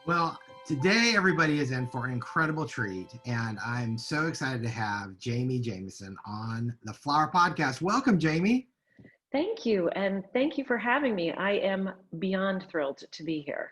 Well, today everybody is in for an incredible treat, and I'm so excited to have Jamie Jamison on the Flower Podcast. Welcome, Jamie. Thank you, and thank you for having me. I am beyond thrilled to be here.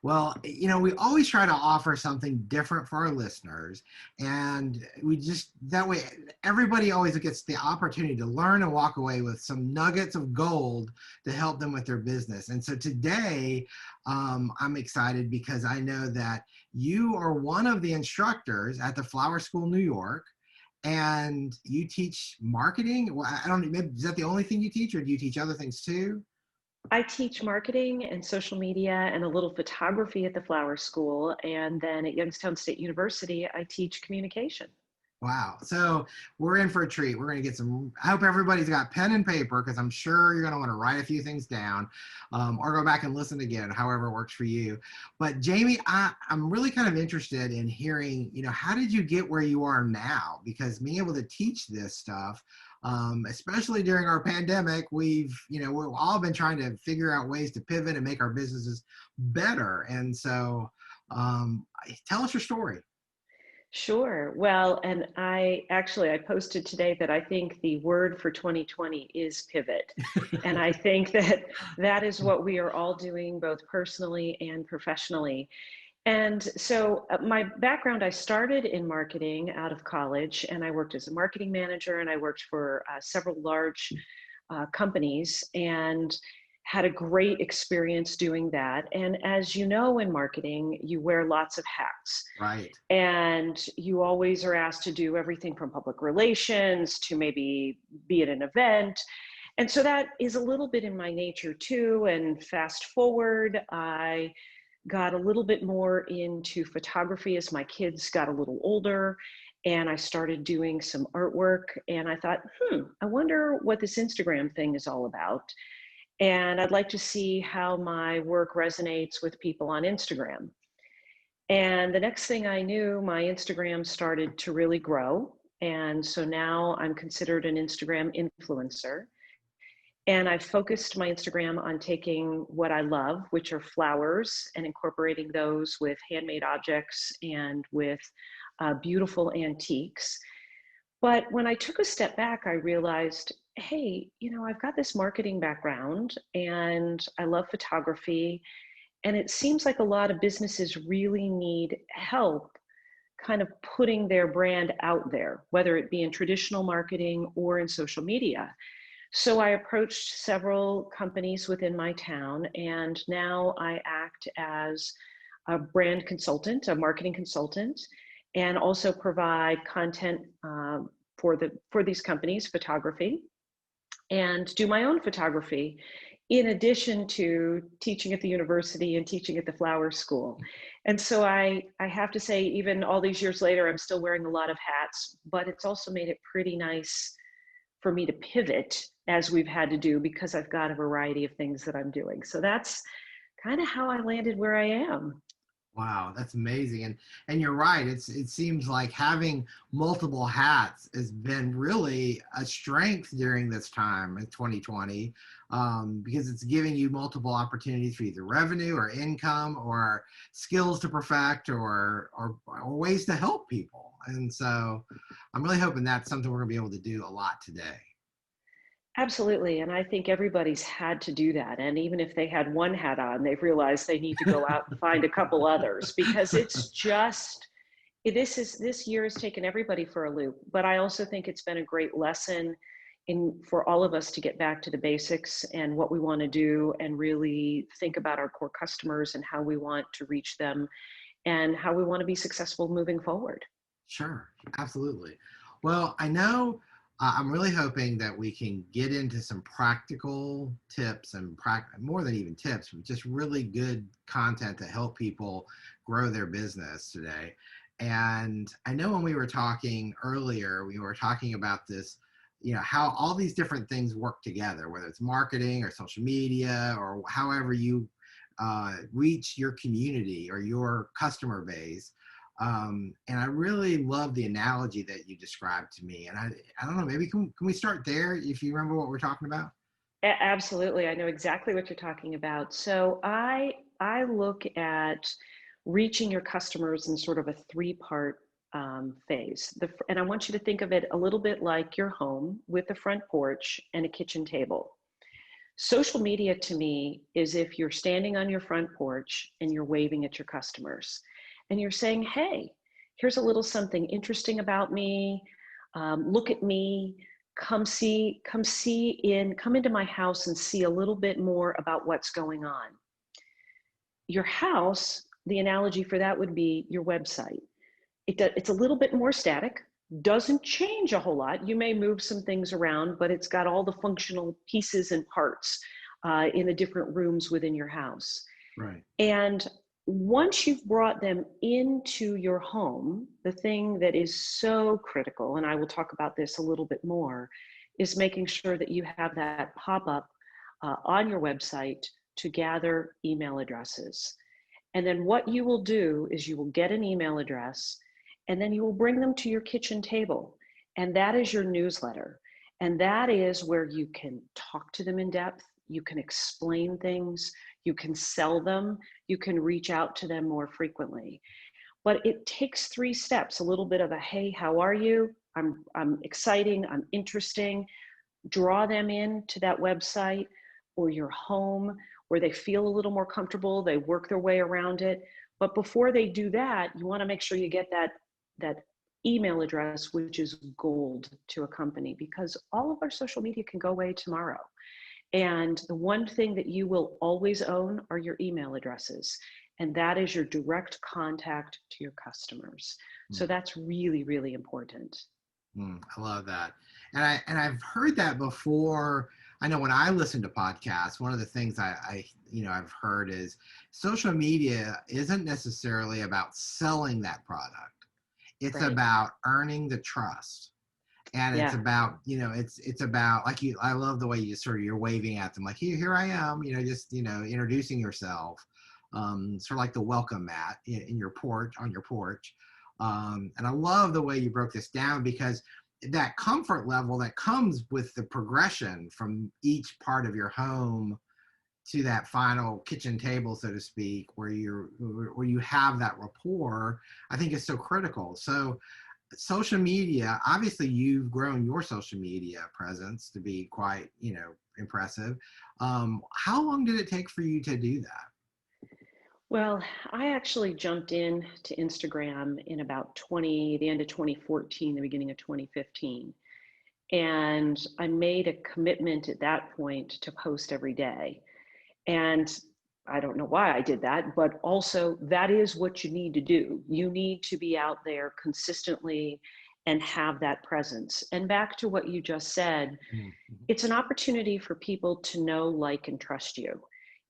Well, we always try to offer something different for our listeners, and we just that way everybody always gets the opportunity to learn and walk away with some nuggets of gold to help them with their business. And so today, I'm excited because I know that you are one of the instructors at the Flower School New York, and you teach marketing. Well, I don't. Maybe, is that the only thing you teach, or do you teach other things too? I teach marketing and social media and a little photography at the Flower School, and then at Youngstown State University, I teach communication. Wow. So we're in for a treat. We're going to get some, I hope everybody's got pen and paper because I'm sure you're going to want to write a few things down, or go back and listen again, however it works for you. But Jamie, I'm really kind of interested in hearing, how did you get where you are now? Because being able to teach this stuff, especially during our pandemic, we've all been trying to figure out ways to pivot and make our businesses better. And so tell us your story. Sure. Well, and I posted today that I think the word for 2020 is pivot. And I think that that is what we are all doing both personally and professionally. And so my background, I started in marketing out of college, and I worked as a marketing manager, and I worked for several large companies and had a great experience doing that. And as you know, in marketing, you wear lots of hats. Right. And you always are asked to do everything from public relations to maybe be at an event. And so that is a little bit in my nature too. And fast forward, I got a little bit more into photography as my kids got a little older. And I started doing some artwork. And I thought, I wonder what this Instagram thing is all about. And I'd like to see how my work resonates with people on Instagram. And the next thing I knew, my Instagram started to really grow. And so now I'm considered an Instagram influencer. And I've focused my Instagram on taking what I love, which are flowers, and incorporating those with handmade objects and with beautiful antiques. But when I took a step back, I realized, hey, I've got this marketing background and I love photography. And it seems like a lot of businesses really need help kind of putting their brand out there, whether it be in traditional marketing or in social media. So I approached several companies within my town, and now I act as a brand consultant, a marketing consultant, and also provide content for these companies, photography, and do my own photography in addition to teaching at the university and teaching at the flower school. And so I have to say, even all these years later, I'm still wearing a lot of hats, but it's also made it pretty nice for me to pivot as we've had to do because I've got a variety of things that I'm doing. So that's kind of how I landed where I am. Wow, that's amazing. And you're right. It seems like having multiple hats has been really a strength during this time in 2020, because it's giving you multiple opportunities for either revenue or income or skills to perfect or ways to help people. And so I'm really hoping that's something we're gonna be able to do a lot today. Absolutely. And I think everybody's had to do that. And even if they had one hat on, they've realized they need to go out and find a couple others because it's just, this year has taken everybody for a loop. But I also think it's been a great lesson for all of us to get back to the basics and what we want to do and really think about our core customers and how we want to reach them and how we want to be successful moving forward. Sure, absolutely. Well, I know I'm really hoping that we can get into some practical tips and more than even tips, but just really good content to help people grow their business today. And I know when we were talking earlier, we were talking about this, how all these different things work together, whether it's marketing or social media or however you reach your community or your customer base. And I really love the analogy that you described to me. And I don't know, maybe can we start there if you remember what we're talking about? Absolutely. I know exactly what you're talking about. So I look at reaching your customers in sort of a three-part phase. And I want you to think of it a little bit like your home with a front porch and a kitchen table. Social media to me is if you're standing on your front porch and you're waving at your customers and you're saying, hey, here's a little something interesting about me. Look at me. Come into my house and see a little bit more about what's going on. Your house, the analogy for that would be your website. It's a little bit more static, doesn't change a whole lot. You may move some things around, but it's got all the functional pieces and parts in the different rooms within your house. Right. And once you've brought them into your home, the thing that is so critical, and I will talk about this a little bit more, is making sure that you have that pop-up on your website to gather email addresses. And then what you will do is you will get an email address and then you will bring them to your kitchen table. And that is your newsletter. And that is where you can talk to them in depth. You can explain things. You can sell them. You can reach out to them more frequently. But it takes 3 steps, a little bit of a, hey, how are you? I'm exciting, I'm interesting. Draw them into that website or your home where they feel a little more comfortable. They work their way around it. But before they do that, you want to make sure you get that email address, which is gold to a company, because all of our social media can go away tomorrow. And the one thing that you will always own are your email addresses. And that is your direct contact to your customers. So that's really, really important. I love that. And I've heard that before. I know when I listen to podcasts, one of the things I've heard is social media isn't necessarily about selling that product. It's Right. about earning the trust. And it's about, it's about like I love the way you you're waving at them like, here I am, just, introducing yourself. Sort of like the welcome mat in your porch, on your porch. And I love the way you broke this down, because that comfort level that comes with the progression from each part of your home to that final kitchen table, so to speak, where you have that rapport, I think is so critical. So social media, obviously you've grown your social media presence to be quite, impressive. How long did it take for you to do that? Well, I actually jumped in to Instagram in about the end of 2014, the beginning of 2015. And I made a commitment at that point to post every day. And I don't know why I did that, but also that is what you need to do. You need to be out there consistently and have that presence. And back to what you just said, it's an opportunity for people to know, like, and trust you.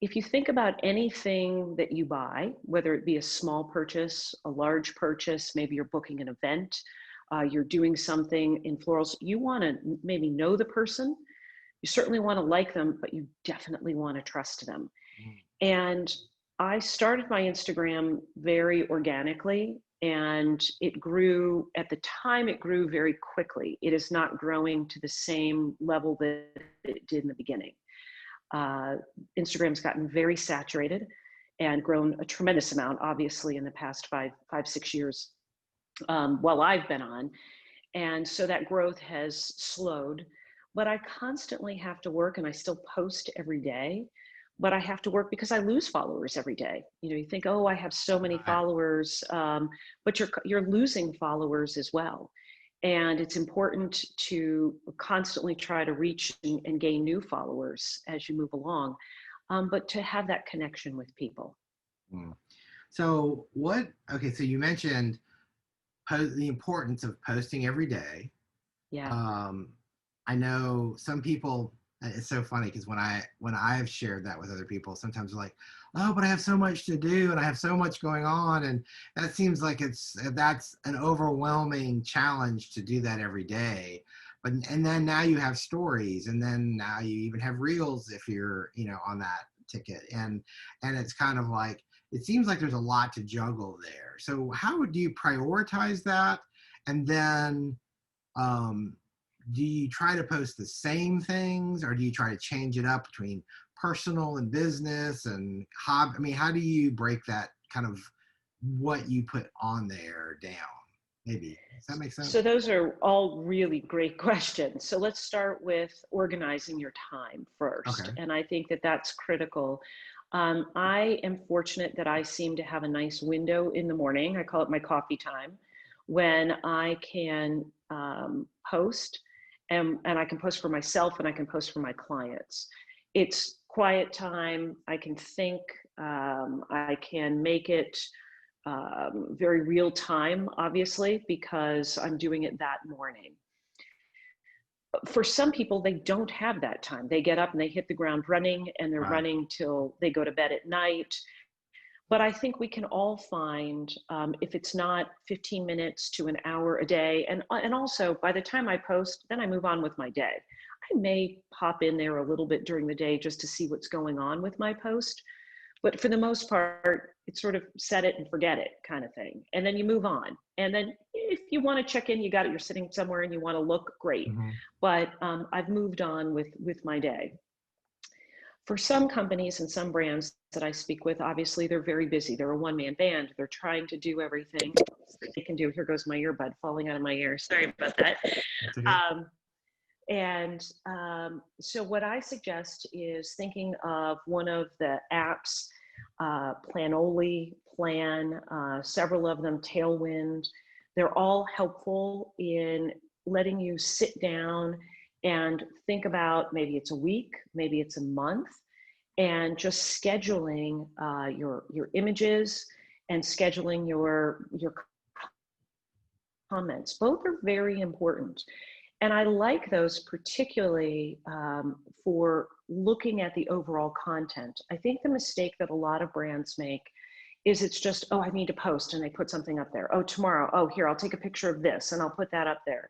If you think about anything that you buy, whether it be a small purchase, a large purchase, maybe you're booking an event, you're doing something in florals, you want to maybe know the person. You certainly want to like them, but you definitely want to trust them. And I started my Instagram very organically, and it grew, at the time, it grew very quickly. It is not growing to the same level that it did in the beginning. Instagram's gotten very saturated and grown a tremendous amount, obviously, in the past 6 years while I've been on. And so that growth has slowed, but I constantly have to work, and I still post every day, but I have to work because I lose followers every day. You think, oh, I have so many followers, but you're losing followers as well. And it's important to constantly try to reach and gain new followers as you move along, but to have that connection with people. So so you mentioned the importance of posting every day. Yeah. I know some people, it's so funny because when I've shared that with other people, sometimes they're like, oh, but I have so much to do and I have so much going on. And that seems like that's an overwhelming challenge to do that every day. And then now you have stories, and then now you even have reels if you're, on that ticket. And it's kind of like, it seems like there's a lot to juggle there. So how do you prioritize that? And then, do you try to post the same things, or do you try to change it up between personal and business and hobby? I mean, how do you break that kind of what you put on there down. Maybe. Does that make So sense? those are all really great questions. So let's start with organizing your time first. Okay. And I think that that's critical. I am fortunate that I seem to have a nice window in the morning. I call it my coffee time, when I can post, and I can post for myself and I can post for my clients. It's quiet time. I can think, I can make it very real time, obviously, because I'm doing it that morning. For some people, they don't have that time. They get up and they hit the ground running, and they're Right. running till they go to bed at night. But I think we can all find, if it's not 15 minutes to an hour a day, and also by the time I post, then I move on with my day. I may pop in there a little bit during the day just to see what's going on with my post. But for the most part, it's sort of set it and forget it kind of thing. And then you move on. And then if you want to check in, you got it, you're sitting somewhere and you want to look great. Hmm. But I've moved on with my day. For some companies and some brands that I speak with, obviously they're very busy. They're a one-man band. They're trying to do everything that they can do. Here goes my earbud falling out of my ear. Sorry about that. That's okay. Um, so what I suggest is thinking of one of the apps, Planoly, Plan, several of them, Tailwind. They're all helpful in letting you sit down and think about, maybe it's a week, maybe it's a month, and just scheduling your images and scheduling your comments. Both are very important. And I like those particularly for looking at the overall content. I think the mistake that a lot of brands make is it's just, oh, I need to post, and they put something up there. Oh, tomorrow, oh, here, I'll take a picture of this and I'll put that up there.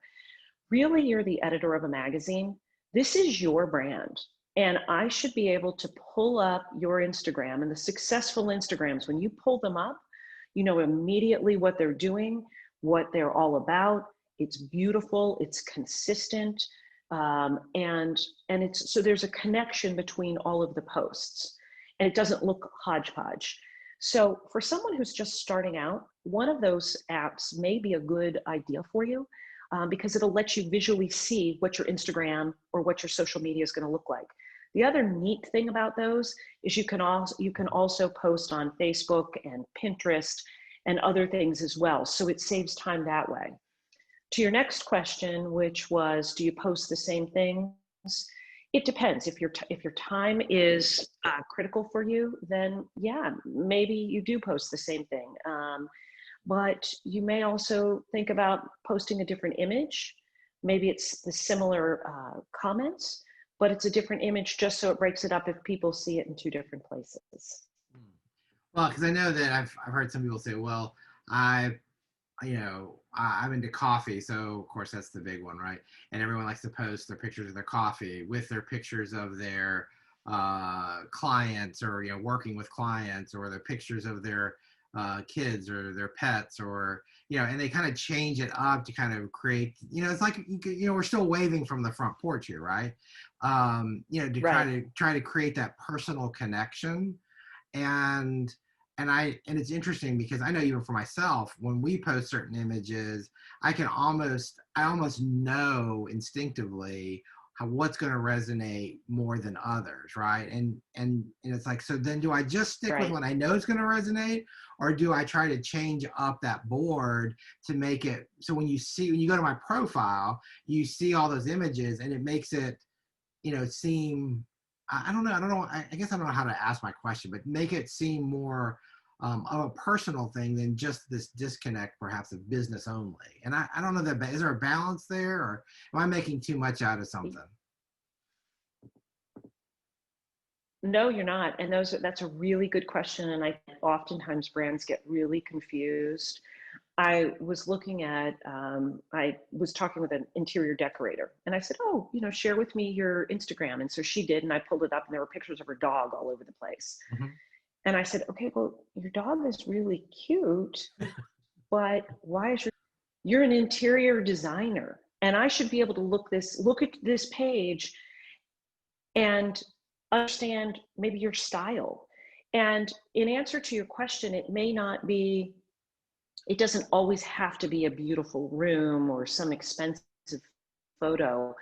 Really, you're the editor of a magazine. This is your brand. And I should be able to pull up your Instagram, and the successful Instagrams, when you pull them up, you know immediately what they're doing, what they're all about. It's beautiful, it's consistent, and it's, so there's a connection between all of the posts, and it doesn't look hodgepodge. So for someone who's just starting out, one of those apps may be a good idea for you, because it'll let you visually see what your Instagram or what your social media is going to look like. The other neat thing about those is you can also post on Facebook and Pinterest and other things as well. So it saves time that way. To your next question, which was, do you post the same things? It depends. If your time is critical for you, then yeah, maybe you do post the same thing. But you may also think about posting a different image. Maybe it's the similar comments, but it's a different image just so it breaks it up if people see it in two different places. Well, because I know that I've heard some people say, well, I I'm into coffee, so of course that's the big one, right? And everyone likes to post their pictures of their coffee with their pictures of their clients, or working with clients, or their pictures of their kids or their pets, or and they kind of change it up to kind of create, it's like we're still waving from the front porch here, right? To Right. try to create that personal connection. And it's interesting because I know, even for myself, when we post certain images, I almost know instinctively what's going to resonate more than others, right? And it's like, so then do I just stick with Right. what I know is going to resonate, or do I try to change up that board to make it so when you go to my profile, you see all those images, and it makes it seem, I don't know. I guess I don't know how to ask my question, but make it seem more of a personal thing than just this disconnect, perhaps, of business only. And I don't know that, is there a balance there, or am I making too much out of something? No, you're not. And that's a really good question. And I oftentimes brands get really confused. I was talking with an interior decorator, and I said, oh, share with me your Instagram. And so she did, and I pulled it up, and there were pictures of her dog all over the place. Mhm. And I said, okay, well, your dog is really cute, but you're an interior designer, and I should be able to look at this page and understand maybe your style. And in answer to your question, it may not be It doesn't always have to be a beautiful room or some expensive photo,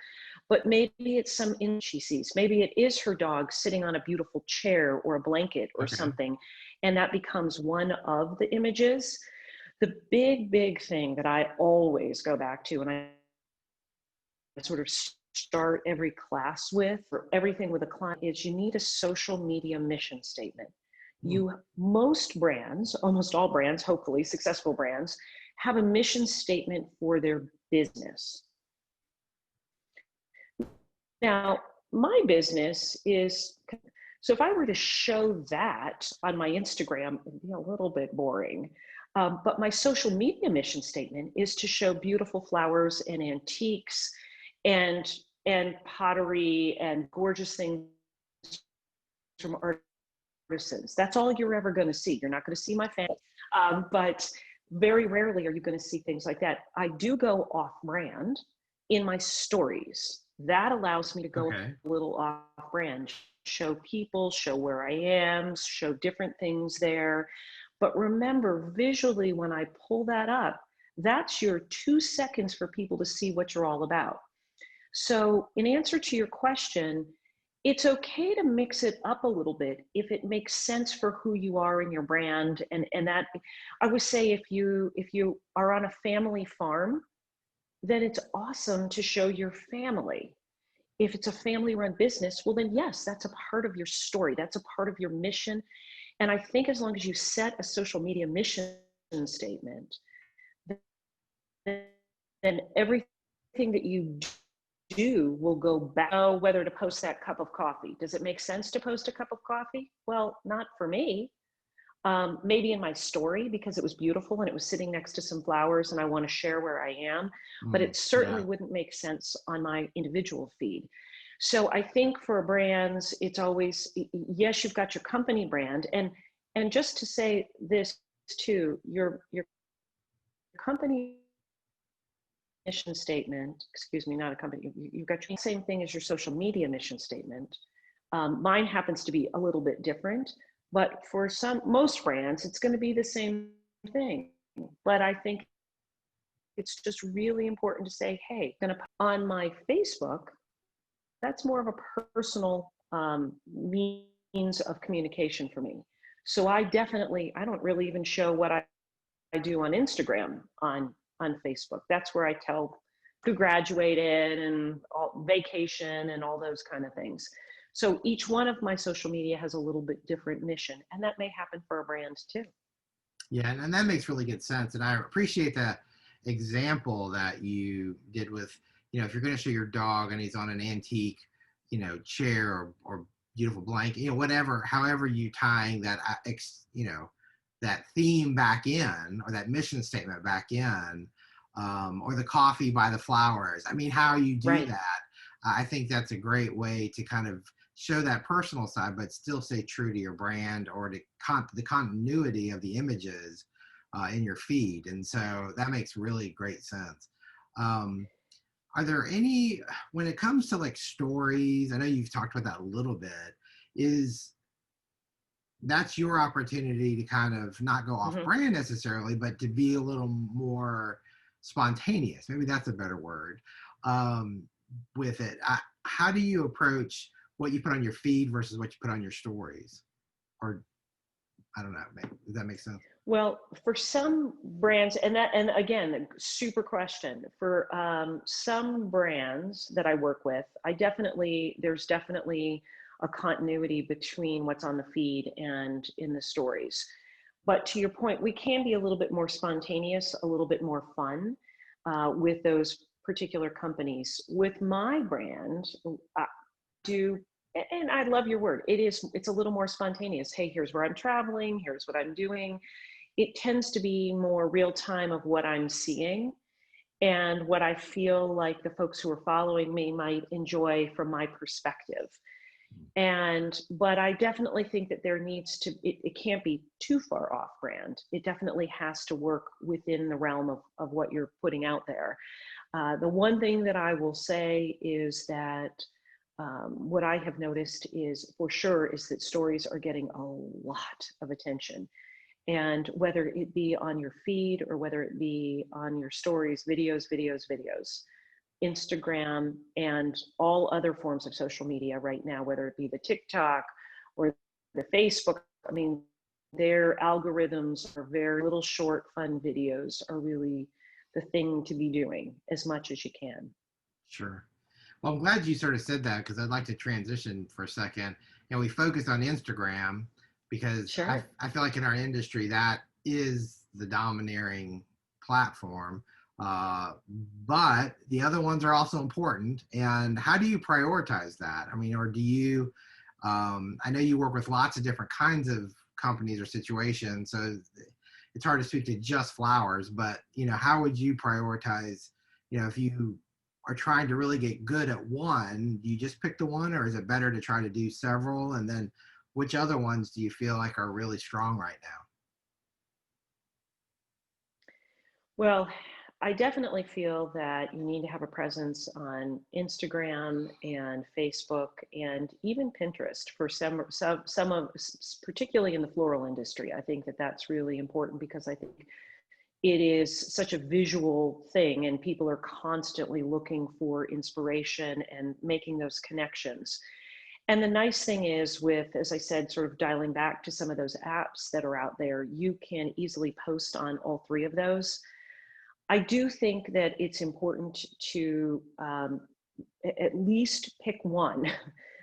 but maybe it's some image she sees. Maybe it is her dog sitting on a beautiful chair or a blanket or Okay. something, and that becomes one of the images. The big thing that I always go back to, and I sort of start every class with, or everything with a client, is you need a social media mission statement. Hmm. Most brands, almost all brands, hopefully successful brands, have a mission statement for their business. Now, my business is, so if I were to show that on my Instagram, it'd be a little bit boring. But my social media mission statement is to show beautiful flowers and antiques and and pottery and gorgeous things from artisans. That's all you're ever going to see. You're not going to see my family, but very rarely are you going to see things like that. I do go off brand in my stories. That allows me to go Okay. a little off brand, show people, show where I am, show different things there. But remember, visually, when I pull that up, that's your 2 seconds for people to see what you're all about. So, in answer to your question, it's okay to mix it up a little bit if it makes sense for who you are in your brand. And that, I would say, if you are on a family farm, then it's awesome to show your family. If it's a family run business, well, then yes, that's a part of your story. That's a part of your mission. And I think as long as you set a social media mission statement, then everything that you do will go back. Oh, whether to post that cup of coffee. Does it make sense to post a cup of coffee? Well, not for me. Maybe in my story because it was beautiful and it was sitting next to some flowers and I want to share where I am, but Mm, it yeah. certainly wouldn't make sense on my individual feed. So I think for brands, it's always, yes, you've got your company brand, and just to say this too, your company mission statement, excuse me, not a company, you've got your same thing as your social media mission statement. Mine happens to be a little bit different, but for most brands, it's going to be the same thing. But I think it's just really important to say, hey, I'm going to on my Facebook, that's more of a personal means of communication for me. So I don't really even show what I do on Instagram on Facebook. That's where I tell who graduated and all, vacation and all those kind of things. So each one of my social media has a little bit different mission, and that may happen for a brand too. Yeah, and that makes really good sense. And I appreciate that example that you did with, if you're going to show your dog and he's on an antique, chair or beautiful blanket, whatever, however you tying that, that theme back in or that mission statement back in, or the coffee by the flowers. I mean, how you do Right. that, I think that's a great way to kind of show that personal side, but still stay true to your brand or to the continuity of the images in your feed. And so that makes really great sense. Um, are there any, when it comes to like stories, I know you've talked about that a little bit, is that's your opportunity to kind of not go off Hmm. brand necessarily, but to be a little more spontaneous. Maybe that's a better word um, with it. How do you approach what you put on your feed versus what you put on your stories? Or I don't know. Does that make sense? Well, for some brands, and again, super question. For some brands that I work with, there's definitely a continuity between what's on the feed and in the stories. But to your point, we can be a little bit more spontaneous, a little bit more fun with those particular companies. With my brand, I do, and I love your word. It's a little more spontaneous. Hey, here's where I'm traveling. Here's what I'm doing. It tends to be more real time of what I'm seeing and what I feel like the folks who are following me might enjoy from my perspective. But I definitely think that there needs to, it can't be too far off brand. It definitely has to work within the realm of what you're putting out there. The one thing that I will say is that what I have noticed is for sure is that stories are getting a lot of attention. And whether it be on your feed or whether it be on your stories, videos, Instagram, and all other forms of social media right now, whether it be the TikTok or the Facebook. I mean, their algorithms are very little short, fun videos are really the thing to be doing as much as you can. Sure. Well, I'm glad you sort of said that because I'd like to transition for a second. We focus on Instagram because Sure. I feel like in our industry that is the domineering platform. Uh, but the other ones are also important. And how do you prioritize that? I mean, or do you? I know you work with lots of different kinds of companies or situations, so it's hard to speak to just flowers. But how would you prioritize? If you are trying to really get good at one, do you just pick the one, or is it better to try to do several? And then which other ones do you feel like are really strong right now? Well, I definitely feel that you need to have a presence on Instagram and Facebook and even Pinterest for some of, particularly in the floral industry. I think that that's really important because I think it is such a visual thing and people are constantly looking for inspiration and making those connections. And the nice thing is with, as I said, sort of dialing back to some of those apps that are out there, you can easily post on all three of those. I do think that it's important to at least pick one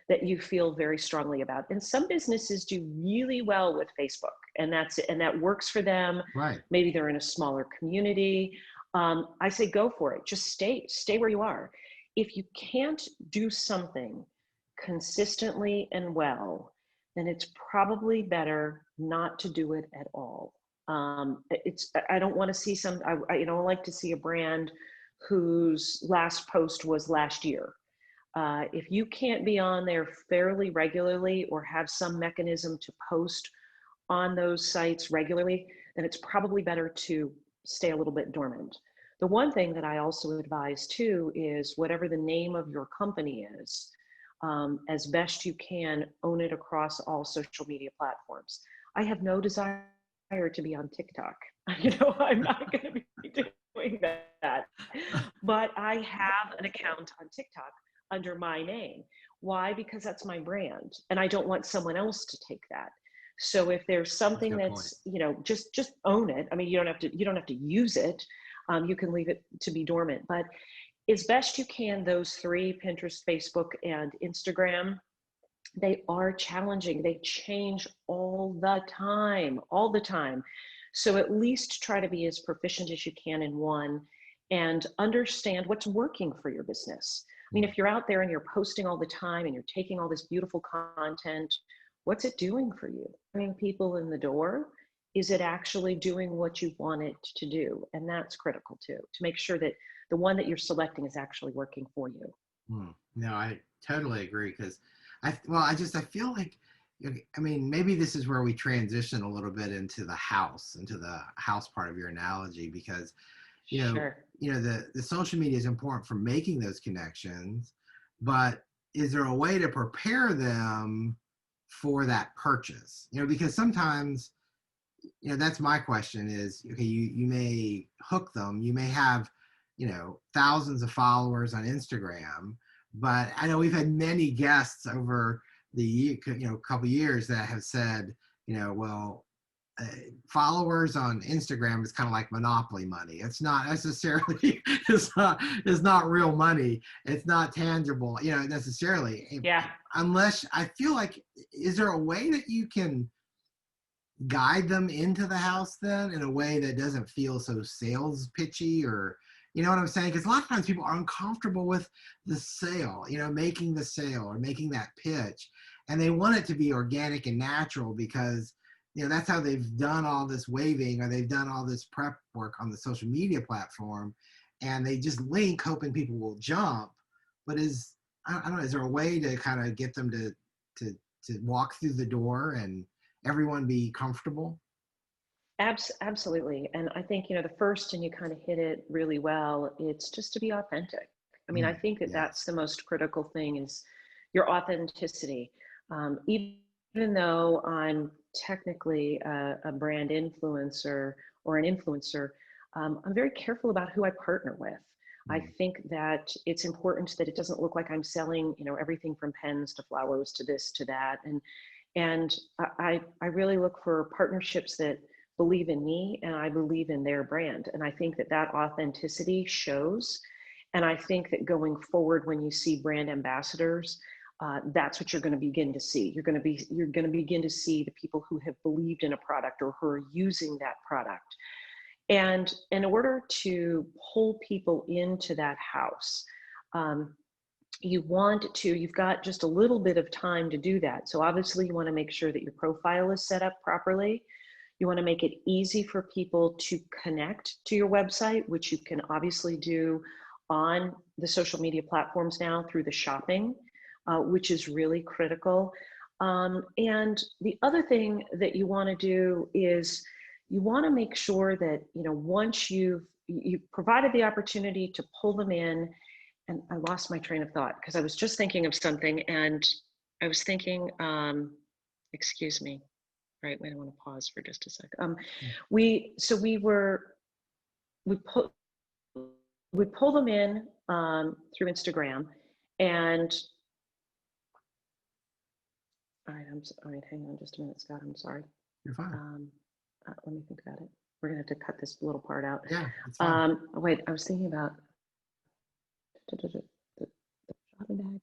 that you feel very strongly about. And some businesses do really well with Facebook, and that works for them. Right. Maybe they're in a smaller community. I say go for it. Just stay where you are. If you can't do something consistently and well, then it's probably better not to do it at all. I don't want to see I don't like to see a brand whose last post was last year. If you can't be on there fairly regularly or have some mechanism to post on those sites regularly, then it's probably better to stay a little bit dormant. The one thing that I also advise too is whatever the name of your company is, as best you can, own it across all social media platforms. I have no desire to be on TikTok. I'm not going to be doing that. But I have an account on TikTok under my name. Why? Because that's my brand, and I don't want someone else to take that. So if there's That's a something good point. that's, just own it. I mean, you don't have to use it. You can leave it to be dormant. But as best you can, those three: Pinterest, Facebook, and Instagram, they are challenging. They change all the time, all the time. So at least try to be as proficient as you can in one and understand what's working for your business. I mean, Mm. if you're out there and you're posting all the time and you're taking all this beautiful content, what's it doing for you? Bringing people in the door? Is it actually doing what you want it to do? And that's critical too, to make sure that the one that you're selecting is actually working for you. No, I totally agree because I feel like, I mean, maybe this is where we transition a little bit into the house part of your analogy because, Sure. the social media is important for making those connections, but is there a way to prepare them for that purchase? Because sometimes, that's my question is, okay, you may hook them, you may have, thousands of followers on Instagram, but I know we've had many guests over the couple years that have said, well, uh, followers on Instagram is kind of like monopoly money. It's not necessarily it's not real money. It's not tangible, necessarily. Yeah. Unless I feel like, is there a way that you can guide them into the house then in a way that doesn't feel so sales pitchy, or you know what I'm saying? Because a lot of times people are uncomfortable with the sale, making the sale or making that pitch, and they want it to be organic and natural because that's how they've done all this waving, or they've done all this prep work on the social media platform, and they just link hoping people will jump. But I don't know, is there a way to kind of get them to to walk through the door and everyone be comfortable? Absolutely. And I think, the first, and you kind of hit it really well, it's just to be authentic. I mean, I think that Yes. that's the most critical thing is your authenticity. Even even though I'm technically a brand influencer or an influencer, I'm very careful about who I partner with. I Mm, think that it's important that it doesn't look like I'm selling, everything from pens to flowers to this to that, and I really look for partnerships that believe in me and I believe in their brand, and I think that that authenticity shows. And I think that going forward, when you see brand ambassadors, that's what you're going to begin to see. You're going to begin to see the people who have believed in a product or who are using that product. And in order to pull people into that house, um, you've got just a little bit of time to do that. So obviously you want to make sure that your profile is set up properly. You want to make it easy for people to connect to your website, which you can obviously do on the social media platforms now through the shopping, which is really critical. And the other thing that you want to do is you want to make sure that, once you've provided the opportunity to pull them in, and I lost my train of thought because I was just thinking of something, and I was thinking, excuse me. Right, wait, I want to pause for just a sec. mm. We so we were we put we pull them in through Instagram, and all right. Hang on just a minute, Scott. I'm sorry. You're fine. Um, Let me think about it. We're gonna have to cut this little part out. Yeah, it's fine. Wait, I was thinking about the shopping bag.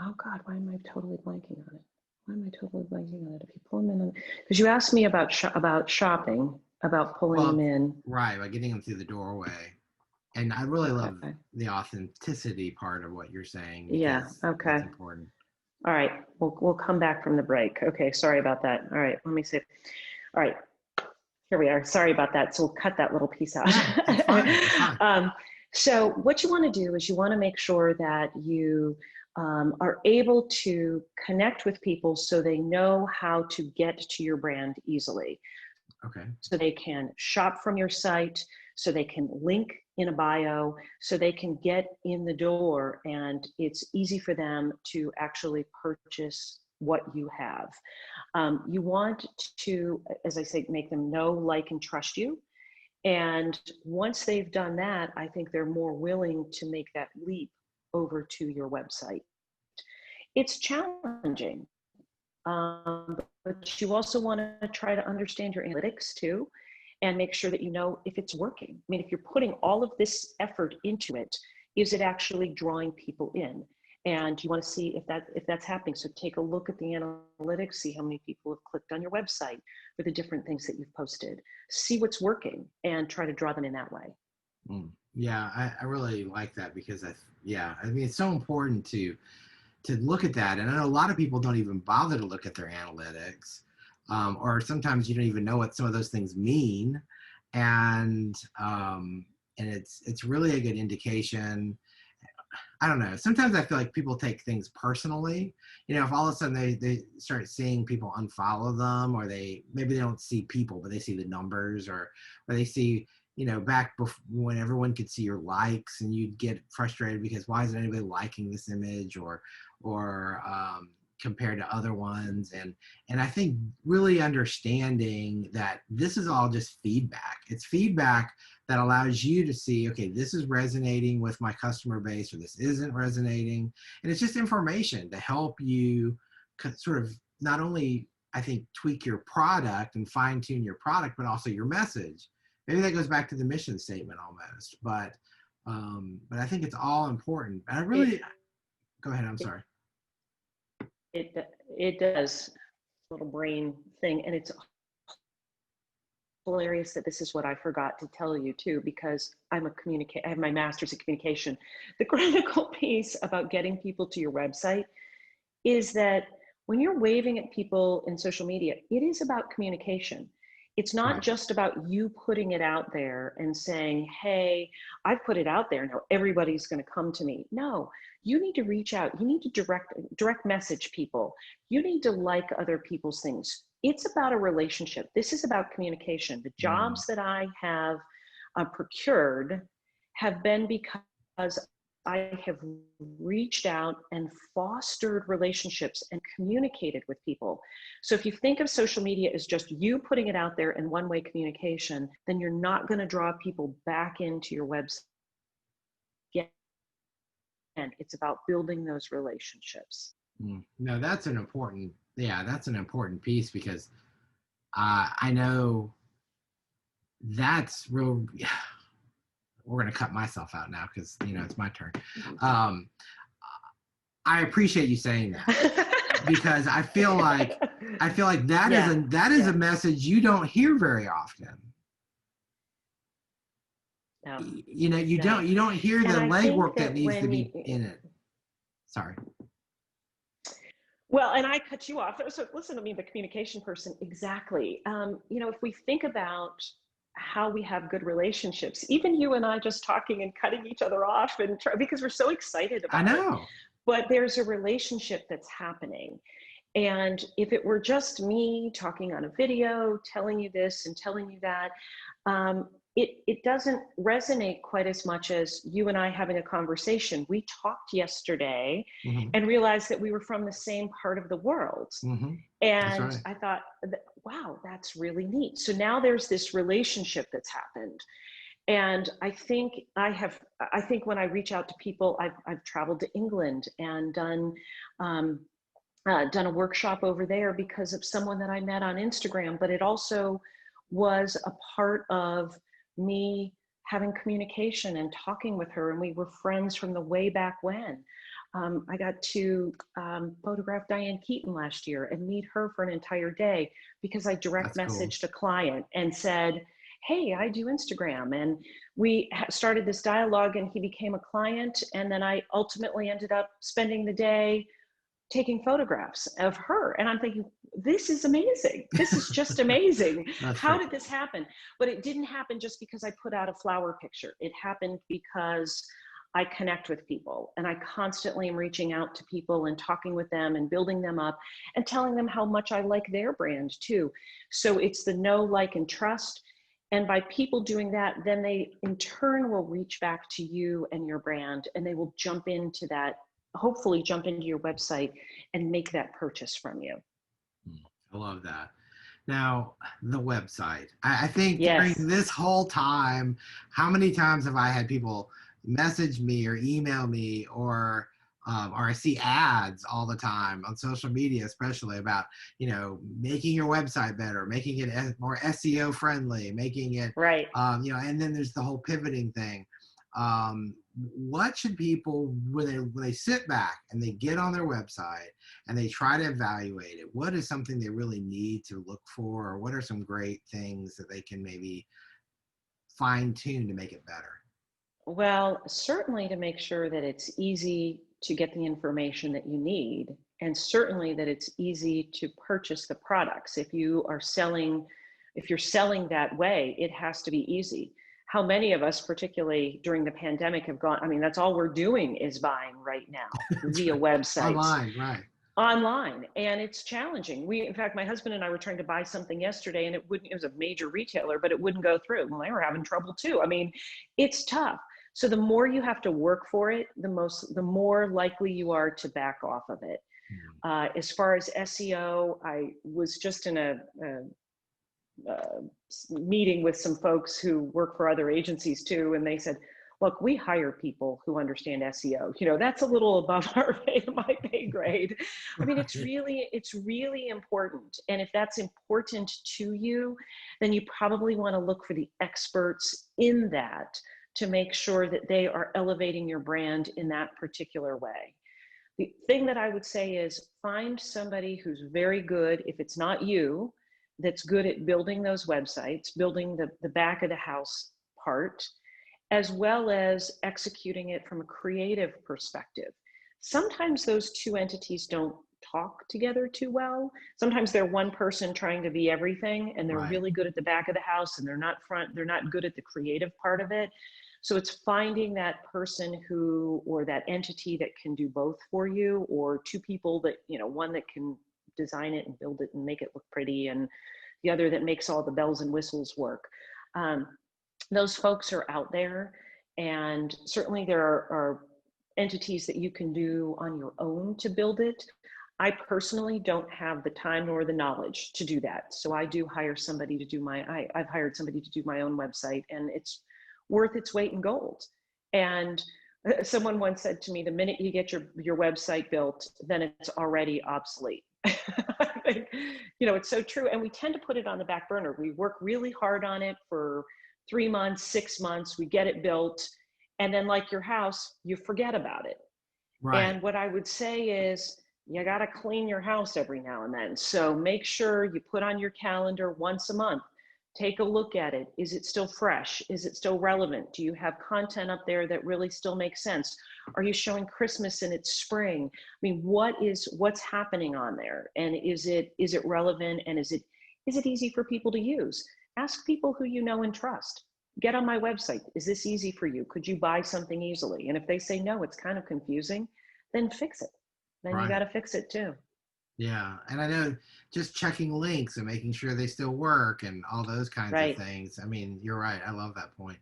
Oh God, why am I totally blanking on it? Why am I totally blanking on it? If you pull them in, because you asked me about shopping, about pulling them Well, in. right, by getting them through the doorway. And I really love Okay. the authenticity part of what you're saying Yeah. because Okay. that's important. All right. We'll come back from the break. Okay. Sorry about that. All right. Let me see. All right. Here we are. Sorry about that. So we'll cut that little piece out. Yeah, it's fine. It's fine. So what you want to do is you want to make sure that you are able to connect with people so they know how to get to your brand easily. Okay. So they can shop from your site, so they can link in a bio, so they can get in the door and it's easy for them to actually purchase what you have. You want to, as I say, make them know, like, and trust you. And once they've done that, I think they're more willing to make that leap over to your website. It's challenging, but you also want to try to understand your analytics too and make sure that you know if it's working. I mean, if you're putting all of this effort into it, is it actually drawing people in? And you want to see if that's happening. So take a look at the analytics, see how many people have clicked on your website for the different things that you've posted. See what's working and try to draw them in that way. Mm. Yeah, I really like that because I mean, it's so important to look at that. And I know a lot of people don't even bother to look at their analytics, or sometimes you don't even know what some of those things mean. And and it's really a good indication. I don't know. Sometimes I feel like people take things personally. If all of a sudden they start seeing people unfollow them, or maybe they don't see people, but they see the numbers, or they see, back when everyone could see your likes, and you'd get frustrated because why isn't anybody liking this image, or compared to other ones, and I think really understanding that this is all just feedback. It's feedback that allows you to see, okay, this is resonating with my customer base, or this isn't resonating. And it's just information to help you sort of not only, I think, tweak your product and fine tune your product, but also your message. Maybe that goes back to the mission statement almost, but I think it's all important. And I really, It go ahead, I'm sorry. it it does, little brain thing, and it's hilarious that this is what I forgot to tell you too, because I have my master's in communication. The critical piece about getting people to your website is that when you're waving at people in social media, it is about communication. It's not Right. just about you putting it out there and saying, hey, I've put it out there, now everybody's going to come to me. No, you need to reach out. You need to direct message people. You need to like other people's things. It's about a relationship. This is about communication. The Mm, jobs that I have procured have been because I have reached out and fostered relationships and communicated with people. So if you think of social media as just you putting it out there in one-way communication, then you're not going to draw people back into your website. Again, it's about building those relationships. No, that's an important, that's an important piece, because I know that's real. We're going to cut myself out now because, it's my turn. I appreciate you saying that, because I feel like that is a message you don't hear very often. No. You don't hear the legwork that needs to be in it. Sorry. Well, and I cut you off. So listen to me, the communication person. Exactly. If we think about how we have good relationships, even you and I just talking and cutting each other off because we're so excited about it. I know. But there's a relationship that's happening. And if it were just me talking on a video, telling you this and telling you that, it doesn't resonate quite as much as you and I having a conversation. We talked yesterday and realized that we were from the same part of the world. And right. I thought, wow, that's really neat. So now there's this relationship that's happened. And I think when I reach out to people, I've traveled to England and done a workshop over there because of someone that I met on Instagram, but it also was a part of me having communication and talking with her, and we were friends from the way back when. I got to photograph Diane Keaton last year and meet her for an entire day because I direct messaged a client and said, hey, I do Instagram. And we started this dialogue and he became a client. And then I ultimately ended up spending the day taking photographs of her. And I'm thinking, this is amazing. This is just amazing. How did this happen? But it didn't happen just because I put out a flower picture. It happened because I connect with people, and I constantly am reaching out to people and talking with them and building them up and telling them how much I like their brand too. So it's the know, like, and trust. And by people doing that, then they in turn will reach back to you and your brand, and they will jump into that, hopefully jump into your website and make that purchase from you. I love that. Now, the website. I think during this whole time, how many times have I had people message me or email me, or I see ads all the time on social media, especially about, making your website better, making it more SEO friendly, making it, right. And then there's the whole pivoting thing. What should people, when they sit back and they get on their website and they try to evaluate it, what is something they really need to look for, or what are some great things that they can maybe fine tune to make it better? Well, certainly to make sure that it's easy to get the information that you need, and certainly that it's easy to purchase the products. If you're selling that way, it has to be easy. How many of us, particularly during the pandemic, have gone, that's all we're doing is buying right now via websites. Online, and it's challenging. In fact, my husband and I were trying to buy something yesterday, and it was a major retailer, but it wouldn't go through. Well, they were having trouble too. It's tough. So the more you have to work for it, the more likely you are to back off of it. As far as SEO, I was just in a meeting with some folks who work for other agencies too, and they said, look, we hire people who understand SEO. That's a little above my pay grade. It's really important. And if that's important to you, then you probably want to look for the experts in that to make sure that they are elevating your brand in that particular way. The thing that I would say is find somebody who's very good, if it's not you, that's good at building those websites, building the back of the house part, as well as executing it from a creative perspective. Sometimes those two entities don't talk together too well. Sometimes they're one person trying to be everything, and they're really good at the back of the house, and they're not good at the creative part of it. So it's finding that person or that entity that can do both for you, or two people that, one that can design it and build it and make it look pretty, and the other that makes all the bells and whistles work. Those folks are out there, and certainly there are entities that you can do on your own to build it. I personally don't have the time nor the knowledge to do that. So I do hire somebody to do I've hired somebody to do my own website, and it's worth its weight in gold. And someone once said to me, the minute you get your website built, then it's already obsolete. I think, it's so true. And we tend to put it on the back burner. We work really hard on it for 3 months, 6 months, we get it built. And then, like your house, you forget about it. Right. And what I would say is, you got to clean your house every now and then. So make sure you put on your calendar once a month. Take a look at it. Is it still fresh? Is it still relevant? Do you have content up there that really still makes sense? Are you showing Christmas and it's spring? I mean, what's happening on there? And is it relevant, and is it easy for people to use? Ask people who you know and trust. Get on my website. Is this easy for you? Could you buy something easily? And if they say no, it's kind of confusing, then fix it. Then you got Right. to fix it too. Yeah, and I know just checking links and making sure they still work and all those kinds of Right. things. I mean, you're right. I love that point.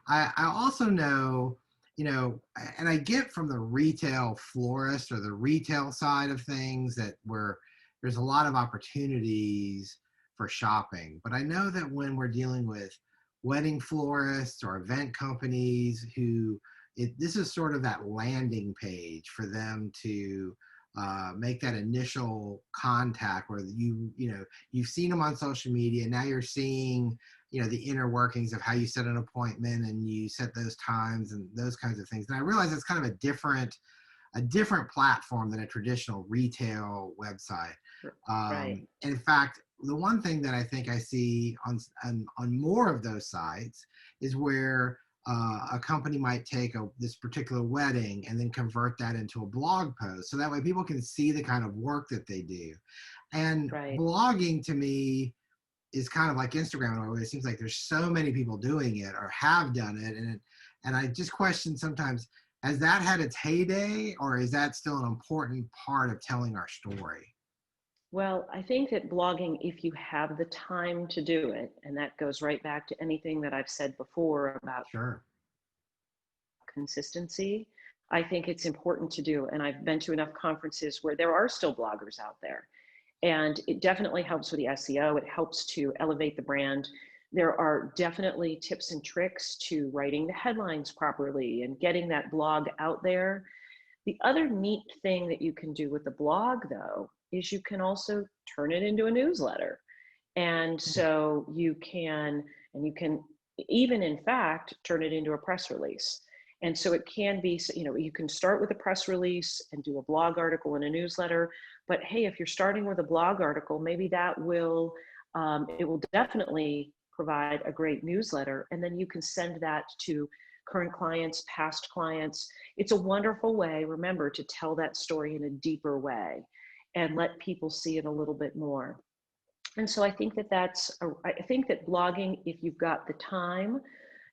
I also know, and I get from the retail florist or the retail side of things that where there's a lot of opportunities for shopping. But I know that when we're dealing with wedding florists or event companies this is sort of that landing page for them to make that initial contact where you've seen them on social media. Now you're seeing the inner workings of how you set an appointment and you set those times and those kinds of things. And I realize it's kind of a different platform than a traditional retail website. Right. And in fact, the one thing that I think I see on more of those sites is where a company might take this particular wedding and then convert that into a blog post. So that way people can see the kind of work that they do. And Right. blogging to me is kind of like Instagram, where it seems like there's so many people doing it or have done it. And I just question sometimes, has that had its heyday, or is that still an important part of telling our story? Well, I think that blogging, if you have the time to do it, and that goes right back to anything that I've said before about Sure. consistency, I think it's important to do. And I've been to enough conferences where there are still bloggers out there. And it definitely helps with the SEO. It helps to elevate the brand. There are definitely tips and tricks to writing the headlines properly and getting that blog out there. The other neat thing that you can do with the blog, though, is you can also turn it into a newsletter. And so you can even, in fact, turn it into a press release. And so it can be, you can start with a press release and do a blog article and a newsletter. But hey, if you're starting with a blog article, maybe it will definitely provide a great newsletter. And then you can send that to current clients, past clients. It's a wonderful way, remember, to tell that story in a deeper way and let people see it a little bit more. And so I think I think that blogging, if you've got the time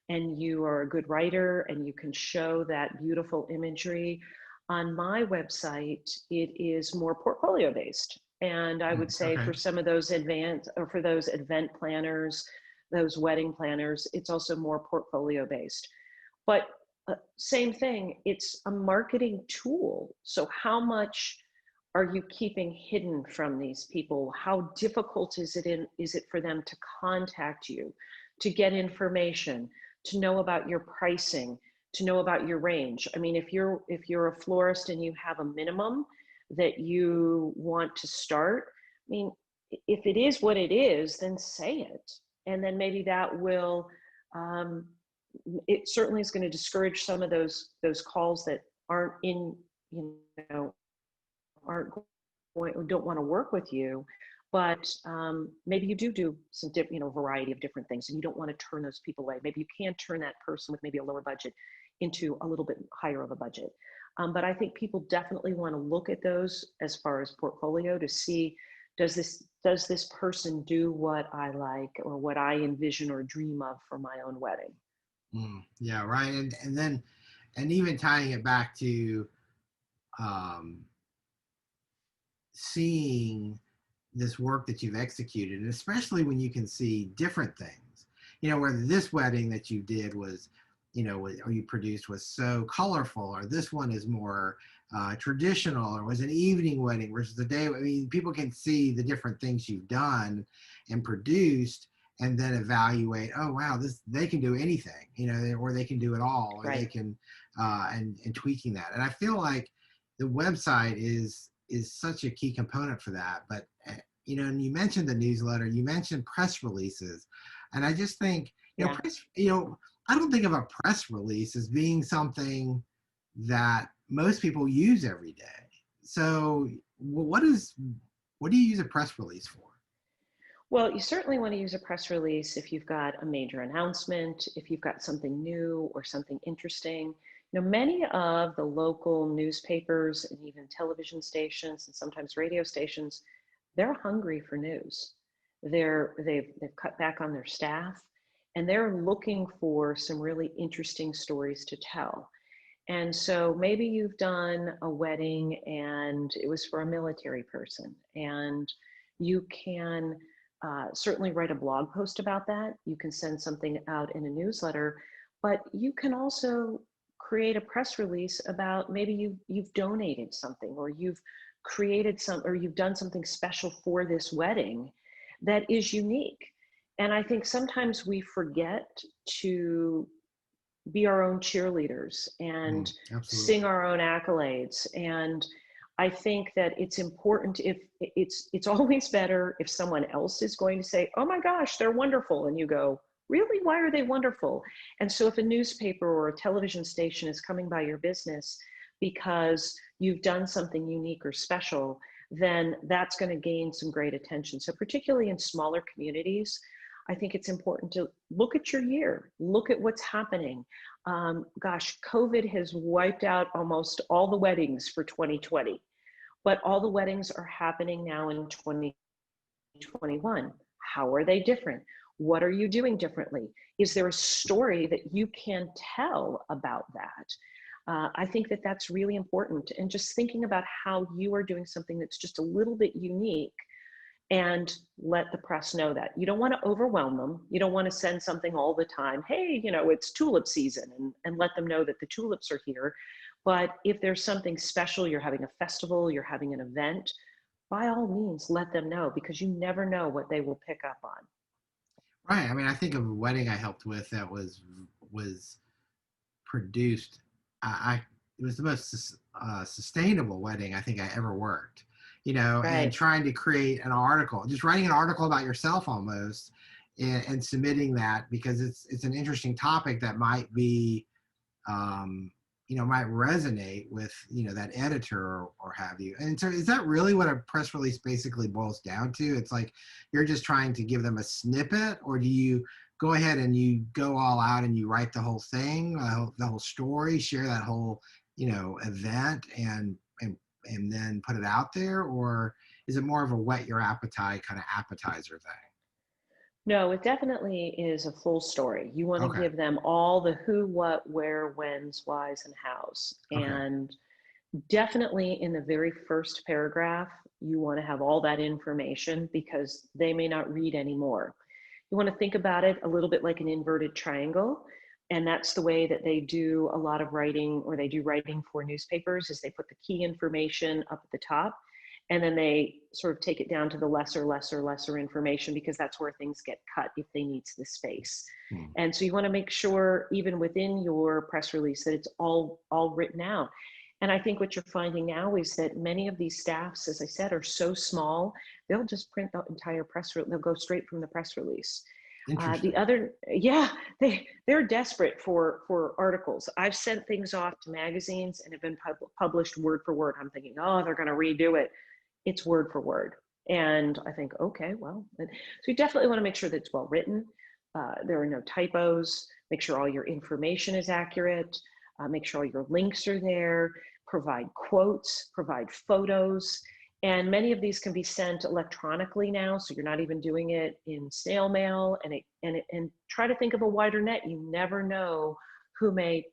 and you are a good writer and you can show that beautiful imagery, on my website, it is more portfolio based. And I would say Okay. for some of those for those event planners, those wedding planners, it's also more portfolio based. But same thing, it's a marketing tool. So how much are you keeping hidden from these people? How difficult is it for them to contact you, to get information, to know about your pricing, to know about your range? I mean, if you're a florist and you have a minimum that you want to start, I mean, if it is what it is, then say it. And then maybe that will um, it certainly is going to discourage some of those calls that aren't in, know, aren't going, don't want to work with you. But maybe you do some variety of different things, and you don't want to turn those people away. Maybe you can turn that person with maybe a lower budget into a little bit higher of a budget. But I think people definitely want to look at those as far as portfolio to see, does this person do what I like or what I envision or dream of for my own wedding? Yeah, right. And even tying it back to um, seeing this work that you've executed, and especially when you can see different things. Where this wedding that you did was, or you produced was so colorful, or this one is more traditional, or was an evening wedding versus the day. I mean, people can see the different things you've done and produced, and then evaluate. Oh wow, this they can do anything, or they can do it all, or they Right. can, and tweaking that. And I feel like the website is such a key component for that. But and you mentioned the newsletter, you mentioned press releases, and I just think Yeah. press, I don't think of a press release as being something that most people use every day. So, what do you use a press release for? Well, you certainly want to use a press release if you've got a major announcement, if you've got something new or something interesting. Many of the local newspapers and even television stations and sometimes radio stations, they're hungry for news. They've cut back on their staff and they're looking for some really interesting stories to tell. And so maybe you've done a wedding and it was for a military person, and you can certainly write a blog post about that. You can send something out in a newsletter, but you can also create a press release about maybe you've donated something, or you've created some, or you've done something special for this wedding that is unique. And I think sometimes we forget to be our own cheerleaders and Absolutely. sing our own accolades. And I think that it's important, if it's always better if someone else is going to say, oh my gosh, they're wonderful. And you go, really, why are they wonderful? And so if a newspaper or a television station is coming by your business because you've done something unique or special, then that's going to gain some great attention. So particularly in smaller communities, I think it's important to look at your year, look at what's happening. Gosh, COVID has wiped out almost all the weddings for 2020, but all the weddings are happening now in 2021. How are they different? What are you doing differently? Is there a story that you can tell about that? I think that that's really important. And just thinking about how you are doing something that's just a little bit unique, and let the press know that. You don't want to overwhelm them. You don't want to send something all the time. Hey, it's tulip season, and let them know that the tulips are here. But if there's something special, you're having a festival, you're having an event, by all means, let them know, because you never know what they will pick up on. Right. I mean, I think of a wedding I helped with that was produced. I It was the most sustainable wedding I think I ever worked. And Right. trying to create an article, just writing an article about yourself almost, and submitting that, because it's an interesting topic that might be, might resonate with, that editor, or have you. And so is that really what a press release basically boils down to? It's like you're just trying to give them a snippet, or do you go ahead and you go all out and you write the whole thing, the whole story, share that whole, event, and then put it out there? Or is it more of a whet your appetite kind of appetizer thing? No, it definitely is a full story. You want to Okay. give them all the who, what, where, whens, whys, and hows. Okay. And definitely in the very first paragraph, you want to have all that information, because they may not read anymore. You want to think about it a little bit like an inverted triangle. And that's the way that they do a lot of writing, or they do writing for newspapers, is they put the key information up at the top, and then they sort of take it down to the lesser information, because that's where things get cut if they need the space. Hmm. And so you want to make sure, even within your press release, that it's all written out. And I think what you're finding now is that many of these staffs, as I said, are so small, they'll just print the entire they'll go straight from the press release. The Interesting. other, yeah, they're desperate for articles. I've sent things off to magazines and have been published word for word. I'm thinking, oh, they're going to redo it. It's word for word. And I think, okay, well, so you definitely want to make sure that it's well written. There are no typos. Make sure all your information is accurate. Make sure all your links are there. Provide quotes, provide photos. And many of these can be sent electronically now, so you're not even doing it in snail mail. And try to think of a wider net. You never know who may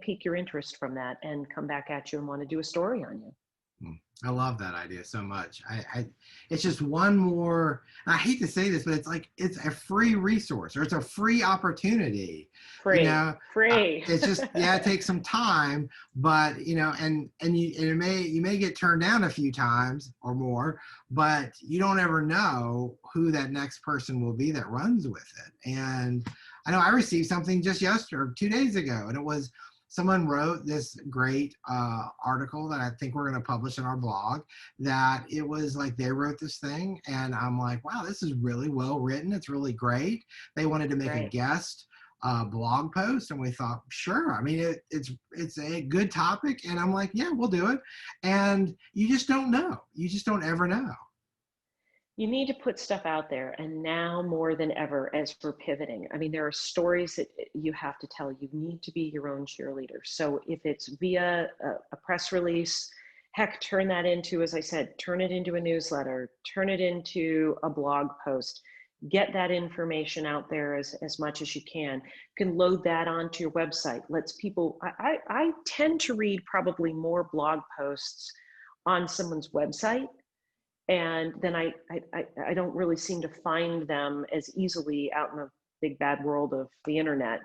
pique your interest from that and come back at you and want to do a story on you. Mm. I love that idea so much. It's just one more. I hate to say this, but it's like it's a free resource or it's a free opportunity. You Free, know, free. it's just yeah, it takes some time, but and you may get turned down a few times or more, but you don't ever know who that next person will be that runs with it. And I know I received something just yesterday, 2 days ago, and it was someone wrote this great article that I think we're going to publish in our blog. That it was like they wrote this thing, and I'm like, wow, this is really well written. It's really great. They wanted to make a Right. guest blog post, and we thought, sure. I mean, it's a good topic, and I'm like, yeah, we'll do it. And you just don't know. You just don't ever know. You need to put stuff out there, and now more than ever, as we're pivoting, I mean, there are stories that you have to tell. You need to be your own cheerleader. So if it's via a press release, heck, turn that into, as I said, turn it into a newsletter, turn it into a blog post. Get that information out there as much as you can. You can load that onto your website. Lets people, I tend to read probably more blog posts on someone's website, and then I don't really seem to find them as easily out in the big bad world of the internet.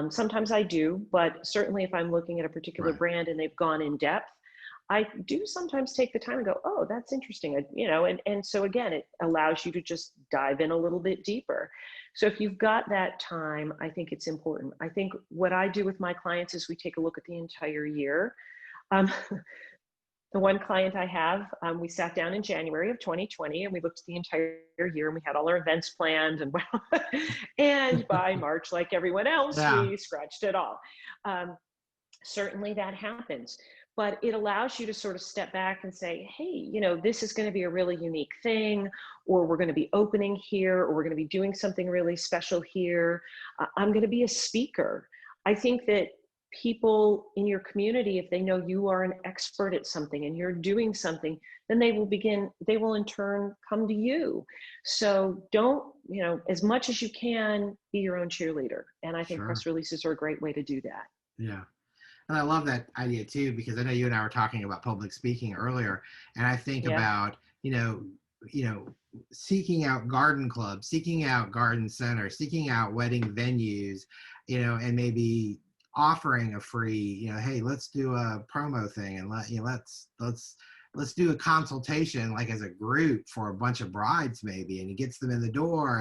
Sometimes I do, but certainly if I'm looking at a particular Right. brand and they've gone in depth, I do sometimes take the time and go, oh, that's interesting. And so again, it allows you to just dive in a little bit deeper. So if you've got that time, I think it's important. I think what I do with my clients is we take a look at the entire year. Um, the one client I have, we sat down in January of 2020 and we looked at the entire year and we had all our events planned and and by March, like everyone else, Yeah. we scratched it all. Um, Certainly that happens, but it allows you to sort of step back and say, hey, this is going to be a really unique thing, or we're going to be opening here, or we're going to be doing something really special here. I'm going to be a speaker. I think that people in your community, if they know you are an expert at something and you're doing something, then they will in turn come to you. So don't, as much as you can, be your own cheerleader. And I think Sure. press releases are a great way to do that. Yeah. And I love that idea too, because I know you and I were talking about public speaking earlier, and I think Yeah. about, you know, seeking out garden clubs, seeking out garden centers, seeking out wedding venues, and maybe offering a free, hey, let's do a promo thing and let's do a consultation like as a group for a bunch of brides maybe, and it gets them in the door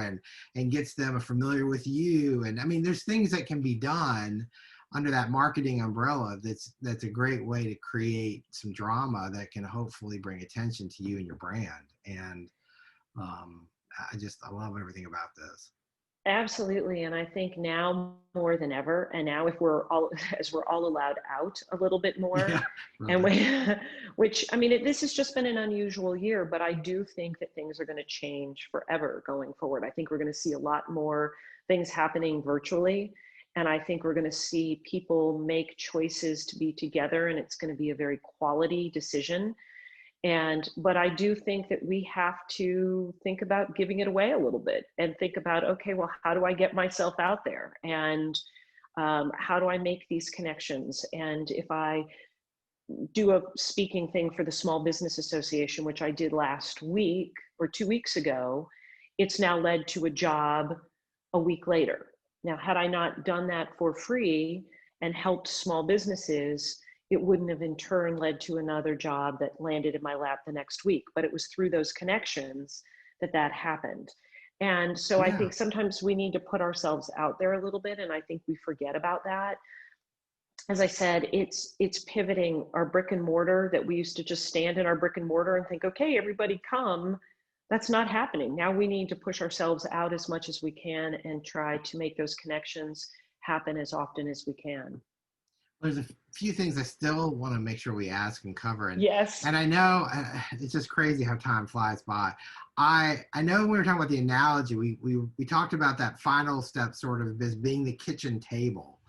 and gets them familiar with you. And I mean, there's things that can be done under that marketing umbrella that's a great way to create some drama that can hopefully bring attention to you and your brand. And um, I love everything about this. Absolutely. And I think now more than ever, and now if we're all, as we're all allowed out a little bit more, Yeah, and really. we, which, I mean, this has just been an unusual year, but I do think that things are going to change forever going forward. I think we're going to see a lot more things happening virtually. And I think we're going to see people make choices to be together, and it's going to be a very quality decision. But I do think that we have to think about giving it away a little bit and think about, okay, well, how do I get myself out there? And how do I make these connections? And if I do a speaking thing for the Small Business Association, which I did last week or 2 weeks ago, it's now led to a job a week later. Now, had I not done that for free and helped small businesses, it wouldn't have in turn led to another job that landed in my lap the next week. But it was through those connections that happened. And so I Yeah. think sometimes we need to put ourselves out there a little bit, and I think we forget about that. As I said, it's pivoting. Our brick and mortar, that we used to just stand in our brick and mortar and think, okay, everybody come. That's not happening. Now we need to push ourselves out as much as we can and try to make those connections happen as often as we can. There's a few things I still want to make sure we ask and cover, Yes. and I know it's just crazy how time flies by. I know when we were talking about the analogy, we talked about that final step sort of as being the kitchen table.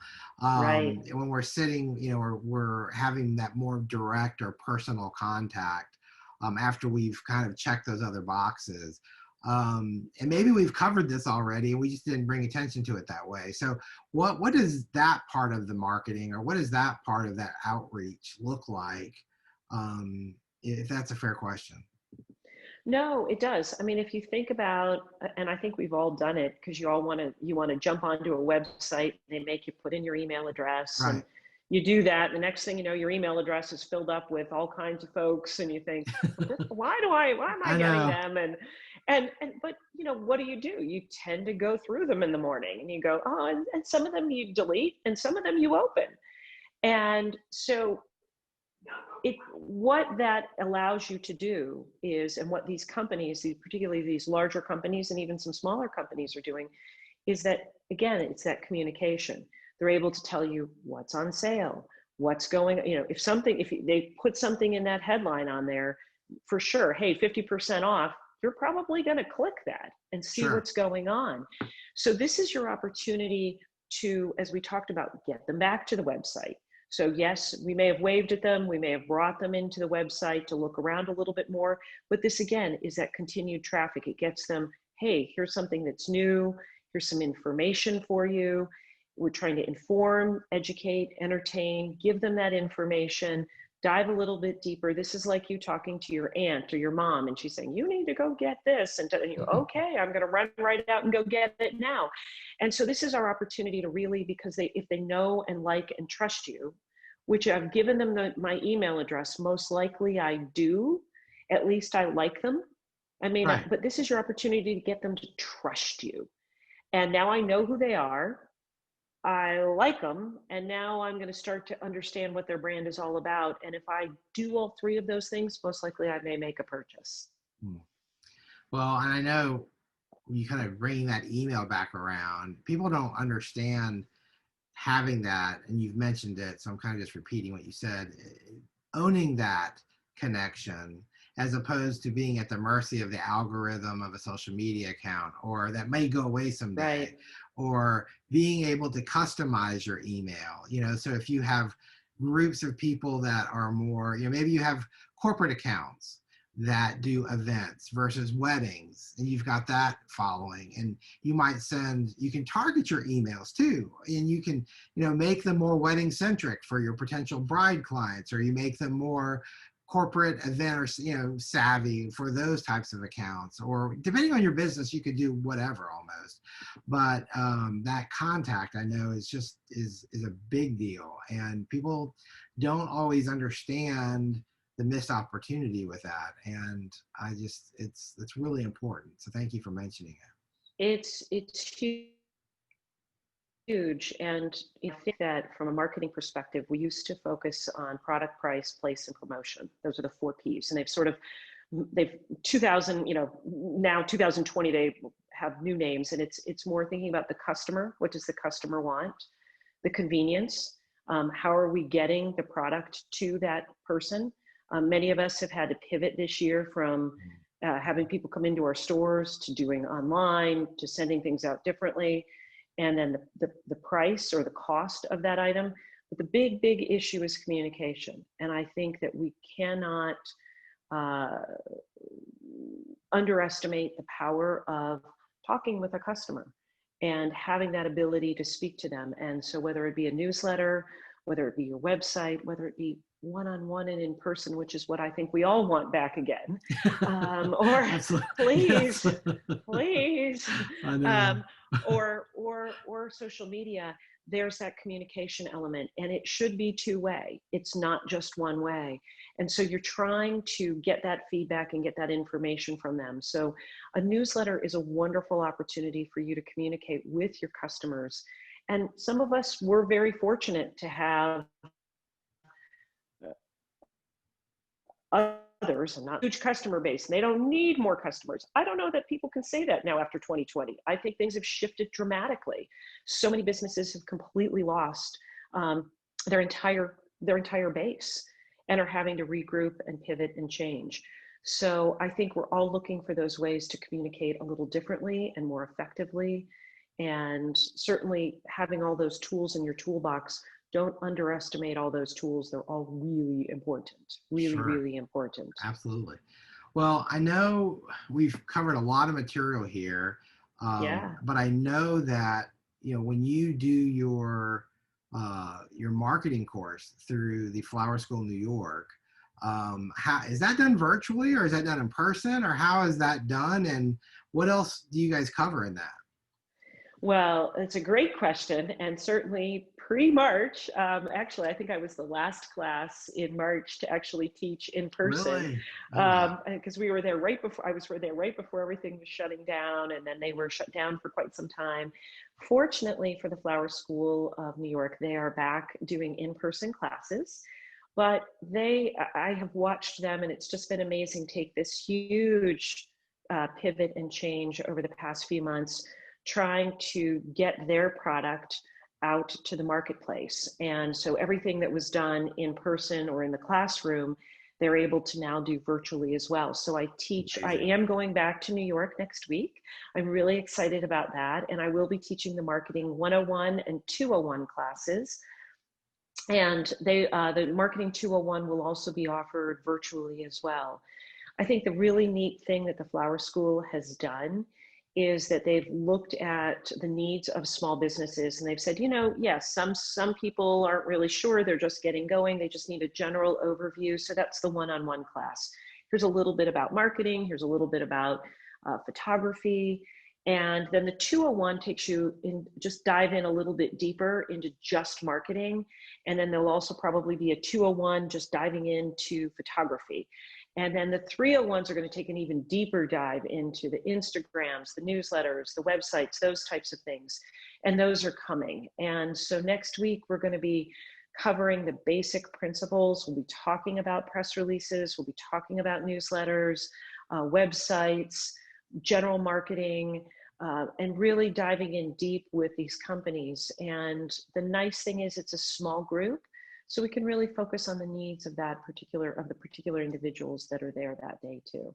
Right. And when we're sitting, we're having that more direct or personal contact after we've kind of checked those other boxes. And maybe we've covered this already and we just didn't bring attention to it that way. So what does that part of the marketing, or what does that part of that outreach look like if that's a fair question. No, it does. I mean, if you think about, and I think we've all done it because you want to jump onto a website, they make you put in your email address and Right. you do that. The next thing you know, your email address is filled up with all kinds of folks and you think, why am I I getting know. them? But what do? You tend to go through them in the morning and you go, oh, and some of them you delete and some of them you open. And so what that allows you to do is, and what these companies, particularly these larger companies and even some smaller companies are doing, is that, again, it's that communication. They're able to tell you what's on sale, what's going, if they put something in that headline on there, for sure, hey, 50% off, you're probably going to click that and see Sure. what's going on. So this is your opportunity to, as we talked about, get them back to the website. So yes, we may have waved at them, we may have brought them into the website to look around a little bit more, but this again is that continued traffic. It gets them, hey, here's something that's new, here's some information for you. We're trying to inform, educate, entertain, give them that information, dive a little bit deeper. This is like you talking to your aunt or your mom and she's saying, you need to go get this. And you, okay, I'm gonna run right out and go get it now. And so this is our opportunity to really, because if they know and like and trust you, which I've given them my email address, most likely I do, at least I like them. I mean, Right. but this is your opportunity to get them to trust you. And now I know who they are. I like them. And now I'm going to start to understand what their brand is all about. And if I do all three of those things, most likely I may make a purchase. Hmm. Well, and I know you kind of bringing that email back around, people don't understand having that, and you've mentioned it, so I'm kind of just repeating what you said, owning that connection as opposed to being at the mercy of the algorithm of a social media account, or that may go away someday, Right. or being able to customize your email. So if you have groups of people that are more, maybe you have corporate accounts that do events versus weddings, and you've got that following, and you can target your emails too, and you can make them more wedding centric for your potential bride clients, or you make them more corporate event or savvy for those types of accounts, or depending on your business you could do whatever almost. But that contact, I know, is a big deal, and people don't always understand the missed opportunity with that. And it's really important. So thank you for mentioning it. It's huge. And I think that from a marketing perspective, we used to focus on product, price, place, and promotion. Those are the 4 Ps. And they've 2000, now 2020, they have new names, and it's more thinking about the customer. What does the customer want? The convenience. How are we getting the product to that person? Many of us have had to pivot this year from having people come into our stores to doing online to sending things out differently, and then the price or the cost of that item. But the big issue is communication, and I think that we cannot uh, underestimate the power of talking with a customer and having that ability to speak to them. And so whether it be a newsletter, whether it be your website, whether it be one-on-one and in person, which is what I think we all want back again, or Absolutely. Yes. please, please, I know. um, or social media, there's that communication element, and it should be two-way. It's not just one way. And so you're trying to get that feedback and get that information from them. So a newsletter is a wonderful opportunity for you to communicate with your customers. And some of us were very fortunate to have others, and not huge customer base, and they don't need more customers. I don't know that people can say that now after 2020. I think things have shifted dramatically. So many businesses have completely lost their entire base and are having to regroup and pivot and change. So I think we're all looking for those ways to communicate a little differently and more effectively. And certainly having all those tools in your toolbox, don't underestimate all those tools. They're all really important, really, Sure. really important. Absolutely. Well, I know we've covered a lot of material here, Yeah. but I know that when you do your marketing course through the Flower School New York, How is that done virtually, or is that done in person, or how is that done? And what else do you guys cover in that? Well, it's a great question, and certainly pre-March, actually, I think I was the last class in March to actually teach in person, Really? Oh, wow. because we were there right before, I was there right before everything was shutting down, and then they were shut down for quite some time. Fortunately for the Flower School of New York, they are back doing in-person classes, but I have watched them, and it's just been amazing, take this huge pivot and change over the past few months, trying to get their product out to the marketplace. And so everything that was done in person or in the classroom, they're able to now do virtually as well. So I Amazing. am going back to New York next week. I'm really excited about that. And I will be teaching the Marketing 101 and 201 classes. And the Marketing 201 will also be offered virtually as well. I think the really neat thing that the Flower School has done is that they've looked at the needs of small businesses, and they've said, yes, some people aren't really sure, they're just getting going, they just need a general overview. So that's the one-on-one class. Here's a little bit about marketing, here's a little bit about photography, and then the 201 takes you in, just dive in a little bit deeper into just marketing. And then there'll also probably be a 201 just diving into photography. And then the 301s are going to take an even deeper dive into the Instagrams, the newsletters, the websites, those types of things. And those are coming. And so next week, we're going to be covering the basic principles. We'll be talking about press releases. We'll be talking about newsletters, websites, general marketing, and really diving in deep with these companies. And the nice thing is it's a small group, so we can really focus on the needs of the particular individuals that are there that day too.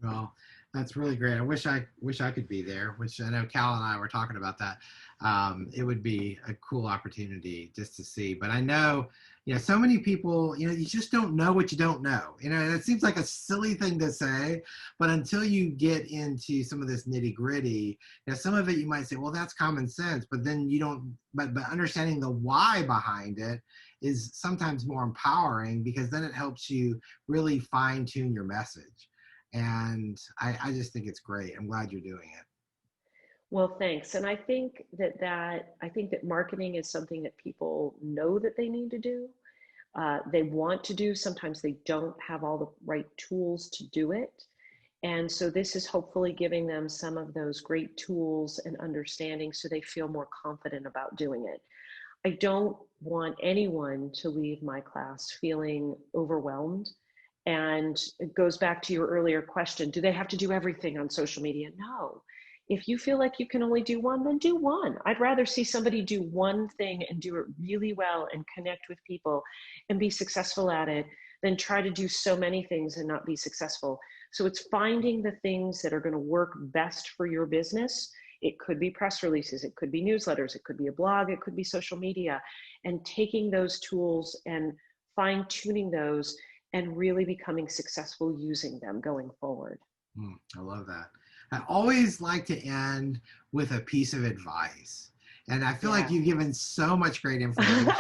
Well, that's really great. I wish I could be there. Which I know Cal and I were talking about that. It would be a cool opportunity just to see. But I know, so many people, you just don't know what you don't know. It seems like a silly thing to say, but until you get into some of this nitty gritty, some of it you might say, well, that's common sense, but then you don't. But understanding the why behind it is sometimes more empowering, because then it helps you really fine tune your message. And I just think it's great. I'm glad you're doing it. Well, thanks. And I think that marketing is something that people know that they need to do. They want to do. Sometimes they don't have all the right tools to do it. And so this is hopefully giving them some of those great tools and understanding so they feel more confident about doing it. I don't want anyone to leave my class feeling overwhelmed. And it goes back to your earlier question, do they have to do everything on social media? No. If you feel like you can only do one, then do one. I'd rather see somebody do one thing and do it really well and connect with people and be successful at it than try to do so many things and not be successful. So it's finding the things that are going to work best for your business. It could be press releases, it could be newsletters, it could be a blog, it could be social media, and taking those tools and fine tuning those and really becoming successful using them going forward. I love that. I always like to end with a piece of advice. And I feel like Yeah. you've given so much great information.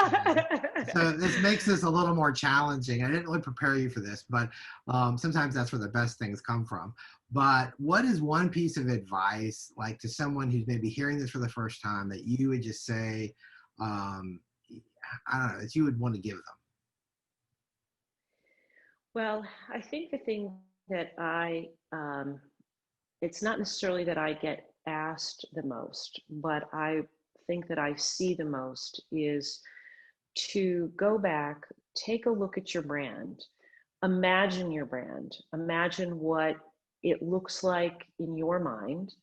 So this makes this a little more challenging. I didn't really prepare you for this, but sometimes that's where the best things come from. But what is one piece of advice, like to someone who's maybe hearing this for the first time, that you would just say, I don't know, that you would want to give them? Well, I think the thing that it's not necessarily that I get asked the most, but I think that I see the most is to go back, take a look at your brand, imagine your brand, imagine what it looks like in your mind,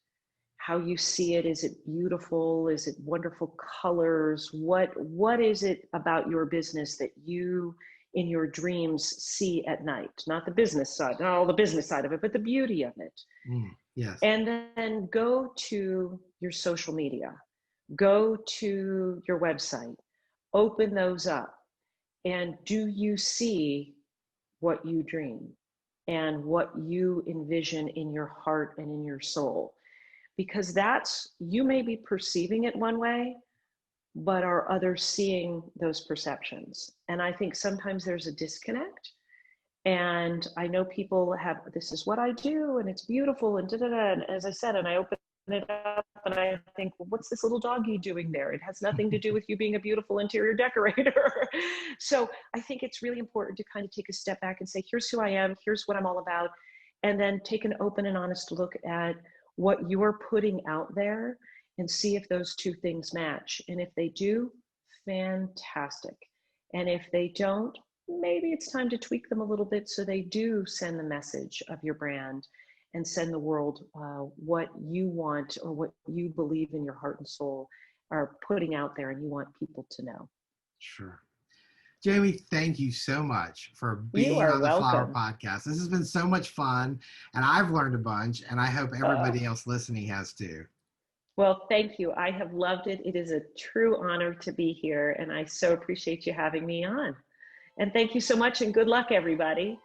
how you see it. Is it beautiful? Is it wonderful colors? What is it about your business that you in your dreams see at night? Not the business side, not all the business side of it, but the beauty of it. Yes. And then go to your social media, go to your website, open those up, and do you see what you dream and what you envision in your heart and in your soul? Because you may be perceiving it one way, but are others seeing those perceptions? And I think sometimes there's a disconnect. And I know people have, this is what I do, and it's beautiful, and da da da. And as I said, and I open it up and I think, well, what's this little doggy doing there? It has nothing to do with you being a beautiful interior decorator. So I think it's really important to kind of take a step back and say, here's who I am, here's what I'm all about. And then take an open and honest look at what you're putting out there and see if those two things match. And if they do, fantastic. And if they don't, maybe it's time to tweak them a little bit so they do send the message of your brand and send the world what you want or what you believe in your heart and soul are putting out there and you want people to know. Sure. Jamie, thank you so much for You being are on the Flower welcome. Podcast. This has been so much fun, and I've learned a bunch, and I hope Oh, everybody else listening has too. well, thank you. I have loved it. It is a true honor to be here, and I so appreciate you having me on. And thank you so much, and good luck, everybody.